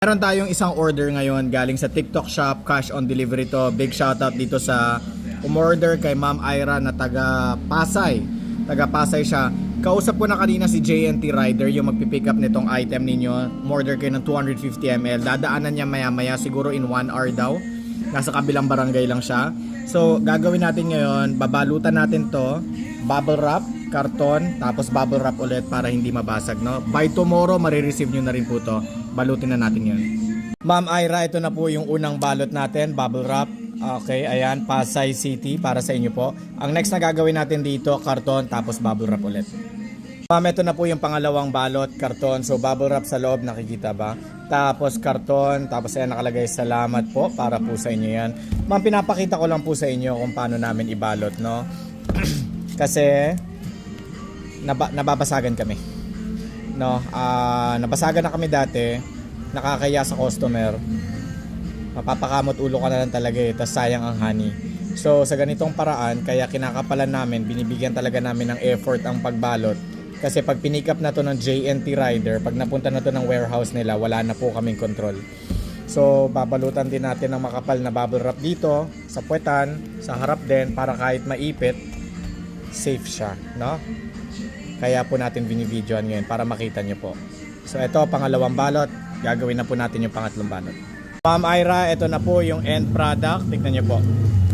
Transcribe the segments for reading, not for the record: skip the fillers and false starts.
Meron tayong isang order ngayon galing sa TikTok shop, cash on delivery to. Big shoutout dito sa umorder kay Ma'am Ira na taga Pasay. Taga Pasay siya. Kausap ko na kanina si JNT Rider yung magpipick up nitong item ninyo. Umorder kayo ng 250 ml. Dadaanan niya maya-maya, siguro in 1 hour daw. Nasa kabilang barangay lang siya. So gagawin natin ngayon, babalutan natin to, bubble wrap, karton, tapos bubble wrap ulit para hindi mabasag, no? By tomorrow, marireceive nyo na rin po to. Balutin na natin yun. Ma'am Ira, ito na po yung unang balot natin, bubble wrap. Okay, ayan, Pasay City para sa inyo po. Ang next na gagawin natin dito, karton, tapos bubble wrap ulit. Ma'am, ito na po yung pangalawang balot, karton. So bubble wrap sa loob, nakikita ba? Tapos karton, tapos ayan nakalagay salamat po para po sa inyo yan. Ma'am, pinapakita ko lang po sa inyo kung paano namin ibalot, no? Kasi nababasagan kami, no? Nabasagan na kami dati, nakakaya sa customer, mapapakamot ulo ka na lang talaga eh, tas sayang ang honey. So sa ganitong paraan, kaya kinakapalan namin, binibigyan talaga namin ng effort ang pagbalot. Kasi pag pinick up na to ng JNT Rider, pag napunta na to ng warehouse nila, wala na po kaming control. So babalutan din natin ng makapal na bubble wrap dito sa puwetan, sa harap din, para kahit maipit, safe siya, no? Kaya po natin binibidyoan ngayon para makita nyo po. So ito, pangalawang balot. Gagawin na po natin yung pangatlong balot. Ma'am Ira, ito na po yung end product. Tignan nyo po,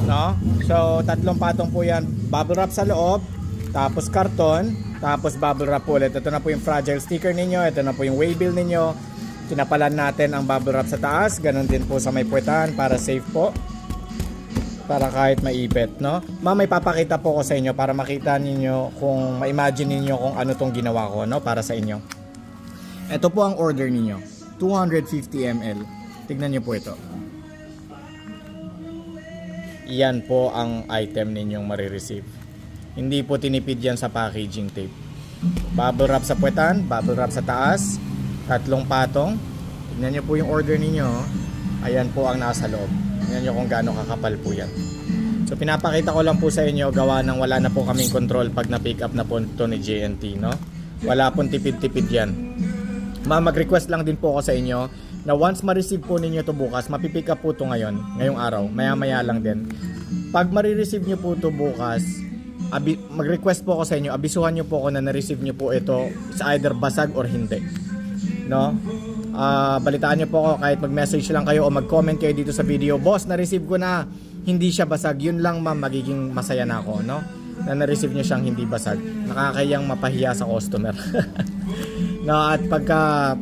no? So tatlong patong po yan. Bubble wrap sa loob, tapos karton, tapos bubble wrap ulit. Ito na po yung fragile sticker ninyo. Ito na po yung waybill ninyo. Kinapalan natin ang bubble wrap sa taas. Ganon din po sa may puwetan para safe po, para kahit maipit, no? Ma'am, may papakita po ko sa inyo para makita ninyo, kung ma-imagine ninyo kung ano tong ginawa ko, no? Para sa inyo. Ito po ang order ninyo, 250 ml. Tignan nyo po ito. Yan po ang item ninyong marireceive. Hindi po tinipid yan sa packaging tape. Bubble wrap sa puwetan, bubble wrap sa taas, tatlong patong. Tignan nyo po yung order ninyo. Ayan po ang nasa loob. Tingnan nyo kung gaano kakapal po yan. So pinapakita ko lang po sa inyo, gawa ng wala na po kaming control pag na-pick up na po ito ni JNT, no? Wala pong tipid-tipid yan. Mag-request lang din po ako sa inyo na once ma-receive po ninyo ito bukas, mapipick up po ito ngayong araw, maya-maya lang din. Pag ma-receive nyo po ito bukas, mag-request po ako sa inyo, abisuhan nyo po ako na na-receive nyo po ito, it's either basag or hindi, no? Balitaan nyo po ako kahit mag-message lang kayo o mag-comment kayo dito sa video. Boss, na-receive ko na, hindi siya basag. Yun lang ma'am, magiging masaya na ako, no? Na na-receive nyo siyang hindi basag. Nakakayang mapahiya sa customer. No, at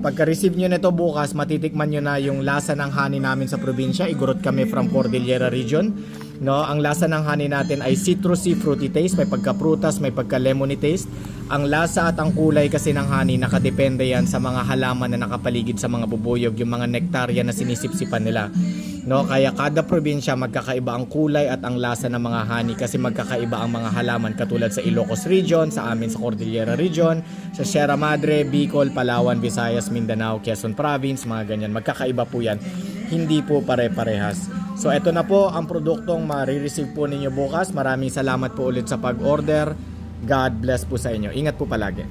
pagka-receive nyo nito bukas, matitikman nyo na yung lasa ng honey namin sa probinsya. Igurot kami from Cordillera region. No, ang lasa ng honey natin ay citrusy, fruity taste, may pagka-prutas, may pagka-lemony taste. Ang lasa at ang kulay kasi ng honey nakadepende yan sa mga halaman na nakapaligid sa mga bubuyog, yung mga nektarya na sinisipsipan nila. No, kaya kada probinsya magkakaiba ang kulay at ang lasa ng mga honey kasi magkakaiba ang mga halaman, katulad sa Ilocos region, sa amin sa Cordillera region, sa Sierra Madre, Bicol, Palawan, Visayas, Mindanao, Quezon Province, mga ganyan. Magkakaiba po yan. Hindi po pare-parehas. So eto na po ang produktong marireceive po ninyo bukas. Maraming salamat po ulit sa pag-order. God bless po sa inyo. Ingat po palagi.